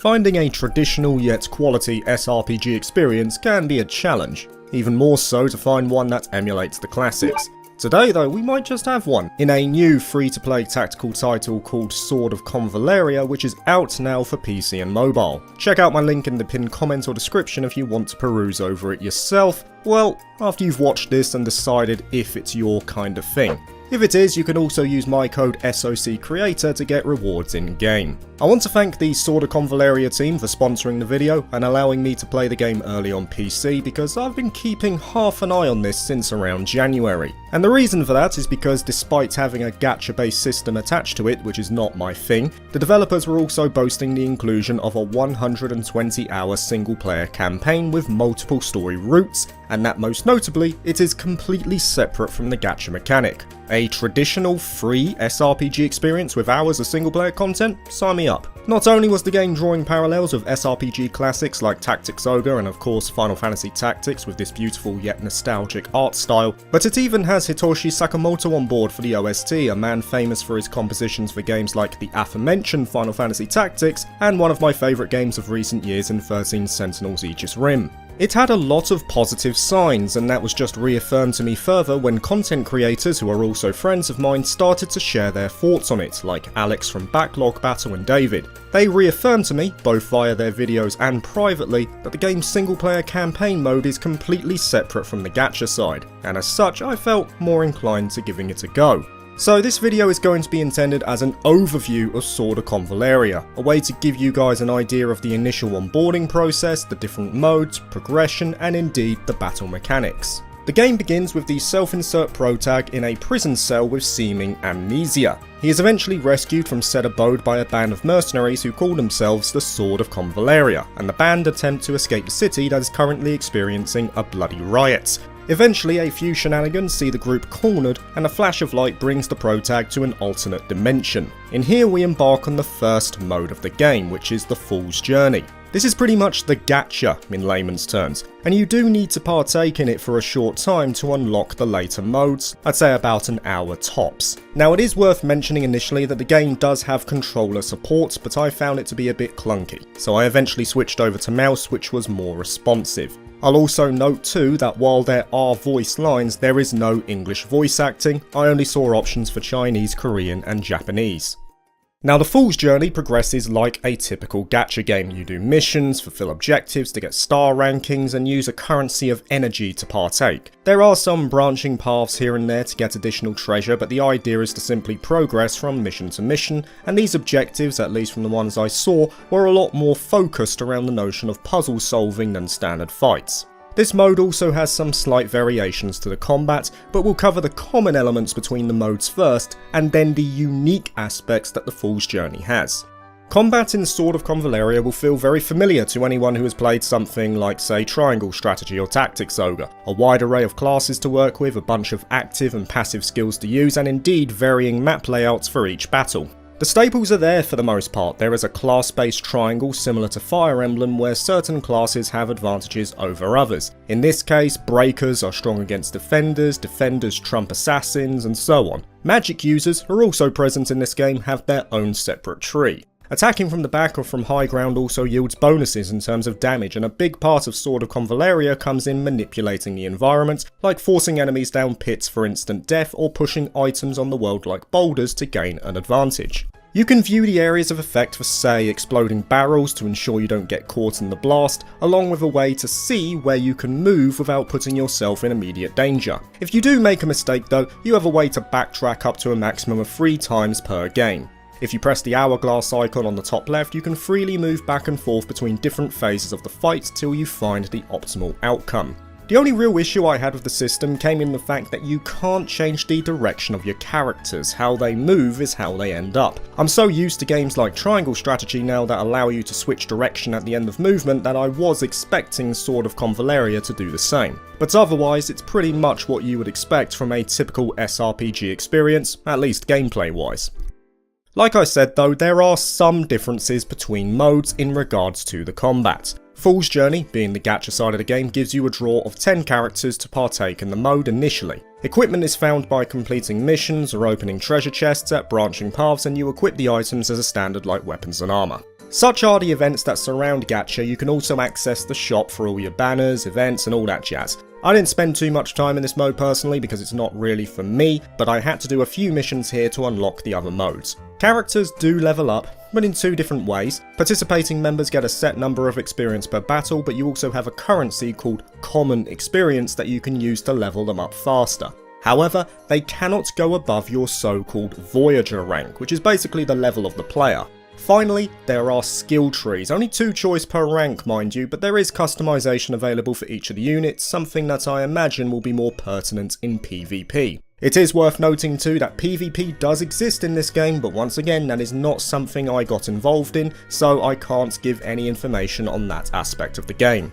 finding a traditional yet quality SRPG experience can be a challenge, even more so to find one that emulates the classics. Today though, we might just have one, in a new free-to-play tactical title called Sword of Convallaria, which is out now for PC and mobile. Check out my link in the pinned comment or description if you want to peruse over it yourself, well, after you've watched this and decided if it's your kind of thing. If it is, you can also use my code SOCCREATOR to get rewards in-game. I want to thank the Sword of Convallaria team for sponsoring the video and allowing me to play the game early on PC, because I've been keeping half an eye on this since around January. And the reason for that is because despite having a gacha based system attached to it, which is not my thing, the developers were also boasting the inclusion of a 120-hour single player campaign with multiple story routes, and that most notably, it is completely separate from the gacha mechanic. A traditional free SRPG experience with hours of single player content? Sign me up. Not only was the game drawing parallels with SRPG classics like Tactics Ogre and of course Final Fantasy Tactics with this beautiful yet nostalgic art style, but it even has Hitoshi Sakamoto on board for the OST, a man famous for his compositions for games like the aforementioned Final Fantasy Tactics and one of my favourite games of recent years in 13 Sentinels Aegis Rim. It had a lot of positive signs, and that was just reaffirmed to me further when content creators who are also friends of mine started to share their thoughts on it, like Alex from Backlog Battle and David. They reaffirmed to me, both via their videos and privately, that the game's single player campaign mode is completely separate from the gacha side, and as such I felt more inclined to giving it a go. So this video is going to be intended as an overview of Sword of Convallaria, a way to give you guys an idea of the initial onboarding process, the different modes, progression, and indeed the battle mechanics. The game begins with the self-insert protag in a prison cell with seeming amnesia. He is eventually rescued from said abode by a band of mercenaries who call themselves the Sword of Convallaria, and the band attempt to escape the city that is currently experiencing a bloody riot. Eventually, a few shenanigans see the group cornered, and a flash of light brings the protag to an alternate dimension. In here we embark on the first mode of the game, which is the Fool's Journey. This is pretty much the gacha in layman's terms, and you do need to partake in it for a short time to unlock the later modes, I'd say about an hour tops. Now it is worth mentioning initially that the game does have controller support, but I found it to be a bit clunky, so I eventually switched over to mouse, which was more responsive. I'll also note too that while there are voice lines, there is no English voice acting. I only saw options for Chinese, Korean and Japanese. Now the Fool's Journey progresses like a typical gacha game. You do missions, fulfill objectives to get star rankings, and use a currency of energy to partake. There are some branching paths here and there to get additional treasure, but the idea is to simply progress from mission to mission, and these objectives, at least from the ones I saw, were a lot more focused around the notion of puzzle solving than standard fights. This mode also has some slight variations to the combat, but we'll cover the common elements between the modes first, and then the unique aspects that the Fool's Journey has. Combat in Sword of Convallaria will feel very familiar to anyone who has played something like, say, Triangle Strategy or Tactics Ogre. A wide array of classes to work with, a bunch of active and passive skills to use, and indeed varying map layouts for each battle. The staples are there for the most part. There is a class-based triangle similar to Fire Emblem where certain classes have advantages over others. In this case, breakers are strong against defenders, defenders trump assassins, and so on. Magic users, who are also present in this game, have their own separate tree. Attacking from the back or from high ground also yields bonuses in terms of damage, and a big part of Sword of Convallaria comes in manipulating the environment, like forcing enemies down pits for instant death or pushing items on the world like boulders to gain an advantage. You can view the areas of effect for, say, exploding barrels to ensure you don't get caught in the blast, along with a way to see where you can move without putting yourself in immediate danger. If you do make a mistake though, you have a way to backtrack up to a maximum of 3 times per game. If you press the hourglass icon on the top left, you can freely move back and forth between different phases of the fight till you find the optimal outcome. The only real issue I had with the system came in the fact that you can't change the direction of your characters. How they move is how they end up. I'm so used to games like Triangle Strategy now that allow you to switch direction at the end of movement that I was expecting Sword of Convallaria to do the same. But otherwise, it's pretty much what you would expect from a typical SRPG experience, at least gameplay wise. Like I said though, there are some differences between modes in regards to the combat. Fool's Journey, being the gacha side of the game, gives you a draw of 10 characters to partake in the mode initially. Equipment is found by completing missions or opening treasure chests at branching paths, and you equip the items as a standard like weapons and armour. Such are the events that surround Gacha. You can also access the shop for all your banners, events and all that jazz. I didn't spend too much time in this mode personally because it's not really for me, but I had to do a few missions here to unlock the other modes. Characters do level up, but in two different ways. Participating members get a set number of experience per battle, but you also have a currency called common experience that you can use to level them up faster. However, they cannot go above your so-called Voyager rank, which is basically the level of the player. Finally, there are skill trees, only 2 choice per rank mind you, but there is customization available for each of the units, something that I imagine will be more pertinent in PvP. It is worth noting too that PvP does exist in this game, but once again that is not something I got involved in, so I can't give any information on that aspect of the game.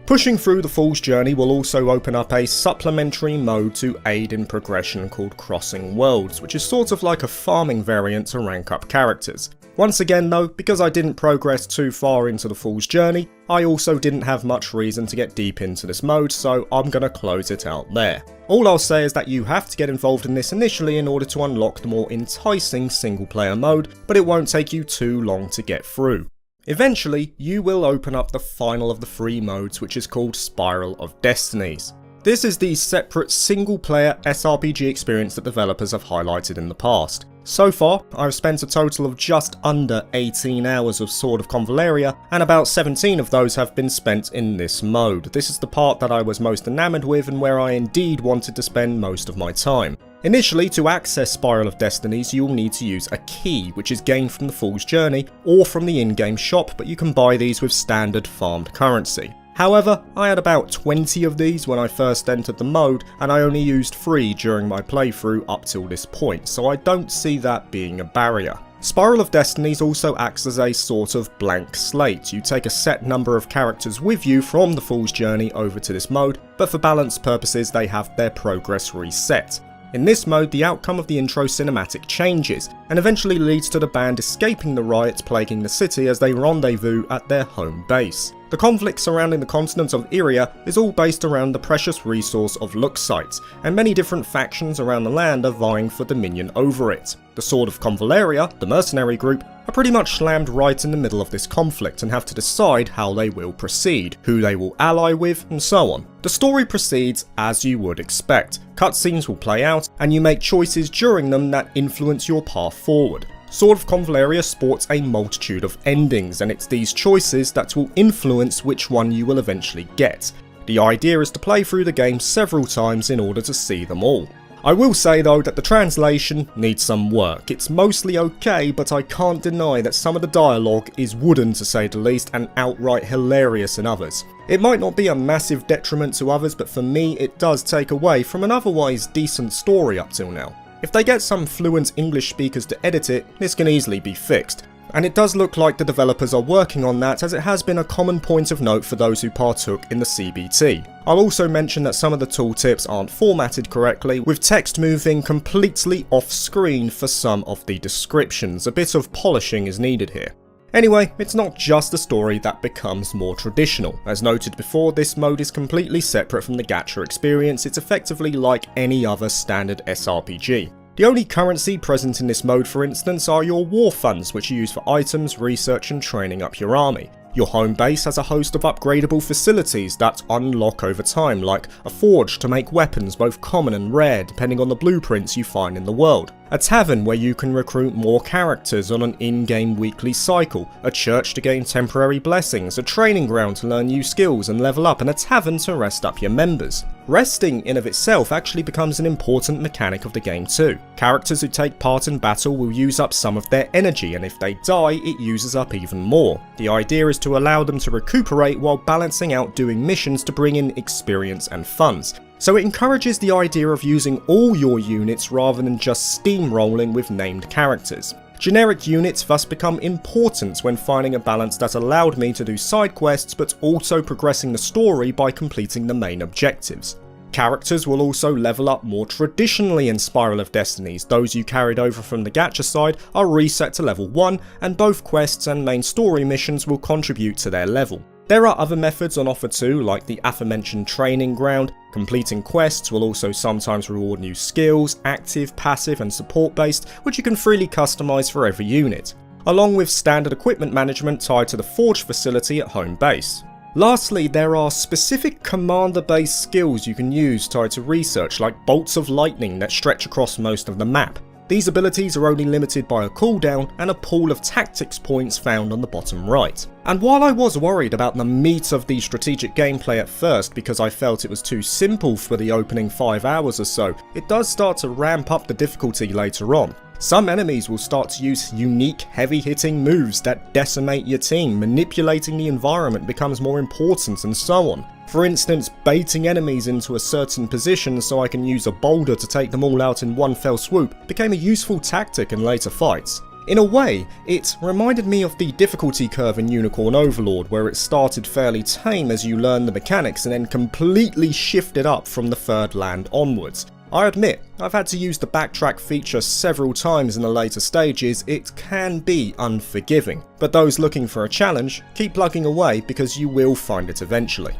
Pushing through the Fool's Journey will also open up a supplementary mode to aid in progression called Crossing Worlds, which is sort of like a farming variant to rank up characters. Once again though, because I didn't progress too far into the Fool's Journey, I also didn't have much reason to get deep into this mode, so I'm gonna close it out there. All I'll say is that you have to get involved in this initially in order to unlock the more enticing single player mode, but it won't take you too long to get through. Eventually, you will open up the final of the 3 modes, which is called Spiral of Destinies. This is the separate single-player SRPG experience that developers have highlighted in the past. So far, I've spent a total of just under 18 hours of Sword of Convallaria, and about 17 of those have been spent in this mode. This is the part that I was most enamoured with and where I indeed wanted to spend most of my time. Initially, to access Spiral of Destinies, you'll need to use a key, which is gained from the Fool's Journey or from the in-game shop, but you can buy these with standard farmed currency. However, I had about 20 of these when I first entered the mode, and I only used 3 during my playthrough up till this point, so I don't see that being a barrier. Spiral of Destinies also acts as a sort of blank slate. You take a set number of characters with you from the Fool's Journey over to this mode, but for balance purposes they have their progress reset. In this mode, the outcome of the intro cinematic changes, and eventually leads to the band escaping the riots plaguing the city as they rendezvous at their home base. The conflict surrounding the continent of Iria is all based around the precious resource of Luxite, and many different factions around the land are vying for dominion over it. The Sword of Convallaria, the mercenary group, are pretty much slammed right in the middle of this conflict and have to decide how they will proceed, who they will ally with, and so on. The story proceeds as you would expect. Cutscenes will play out, and you make choices during them that influence your path forward. Sword of Convallaria sports a multitude of endings, and it's these choices that will influence which one you will eventually get. The idea is to play through the game several times in order to see them all. I will say though that the translation needs some work. It's mostly okay, but I can't deny that some of the dialogue is wooden to say the least and outright hilarious in others. It might not be a massive detriment to others, but for me it does take away from an otherwise decent story up till now. If they get some fluent English speakers to edit it, this can easily be fixed. And it does look like the developers are working on that, as it has been a common point of note for those who partook in the CBT. I'll also mention that some of the tooltips aren't formatted correctly, with text moving completely off screen for some of the descriptions. A bit of polishing is needed here. Anyway, it's not just a story that becomes more traditional. As noted before, this mode is completely separate from the gacha experience. It's effectively like any other standard SRPG. The only currency present in this mode, for instance, are your war funds, which you use for items, research and training up your army. Your home base has a host of upgradable facilities that unlock over time, like a forge to make weapons both common and rare depending on the blueprints you find in the world, a tavern where you can recruit more characters on an in-game weekly cycle, a church to gain temporary blessings, a training ground to learn new skills and level up, and a tavern to rest up your members. Resting in of itself actually becomes an important mechanic of the game too. Characters who take part in battle will use up some of their energy, and if they die, it uses up even more. The idea is to allow them to recuperate while balancing out doing missions to bring in experience and funds. So it encourages the idea of using all your units rather than just steamrolling with named characters. Generic units thus become important when finding a balance that allowed me to do side quests but also progressing the story by completing the main objectives. Characters will also level up more traditionally in Spiral of Destinies. Those you carried over from the gacha side are reset to level 1, and both quests and main story missions will contribute to their level. There are other methods on offer too, like the aforementioned training ground. Completing quests will also sometimes reward new skills, active, passive and support based, which you can freely customise for every unit. along with standard equipment management tied to the forge facility at home base. Lastly, there are specific commander-based skills you can use tied to research, like bolts of lightning that stretch across most of the map. These abilities are only limited by a cooldown and a pool of tactics points found on the bottom right. And while I was worried about the meat of the strategic gameplay at first because I felt it was too simple for the opening 5 hours or so, it does start to ramp up the difficulty later on. Some enemies will start to use unique heavy-hitting moves that decimate your team, manipulating the environment becomes more important, and so on. For instance, baiting enemies into a certain position so I can use a boulder to take them all out in one fell swoop became a useful tactic in later fights. In a way, it reminded me of the difficulty curve in Unicorn Overlord, where it started fairly tame as you learn the mechanics and then completely shifted up from the third land onwards. I admit, I've had to use the backtrack feature several times in the later stages. It can be unforgiving, but those looking for a challenge, keep plugging away because you will find it eventually.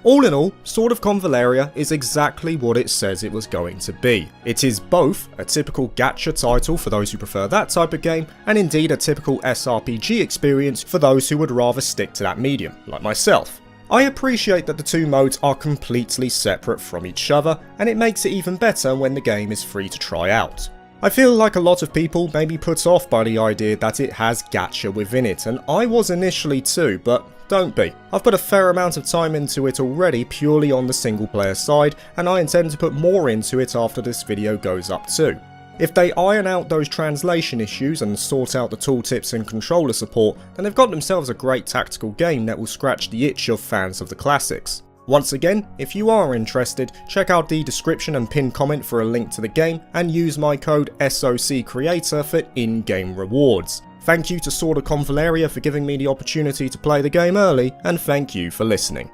All in all, Sword of Convallaria is exactly what it says it was going to be. It is both a typical gacha title for those who prefer that type of game, and indeed a typical SRPG experience for those who would rather stick to that medium, like myself. I appreciate that the two modes are completely separate from each other, and it makes it even better when the game is free to try out. I feel like a lot of people may be put off by the idea that it has gacha within it, and I was initially too, but don't be. I've put a fair amount of time into it already purely on the single player side, and I intend to put more into it after this video goes up too. If they iron out those translation issues and sort out the tooltips and controller support, then they've got themselves a great tactical game that will scratch the itch of fans of the classics. Once again, if you are interested, check out the description and pinned comment for a link to the game, and use my code SOCCREATOR for in-game rewards. Thank you to Sword of Convallaria for giving me the opportunity to play the game early, and thank you for listening.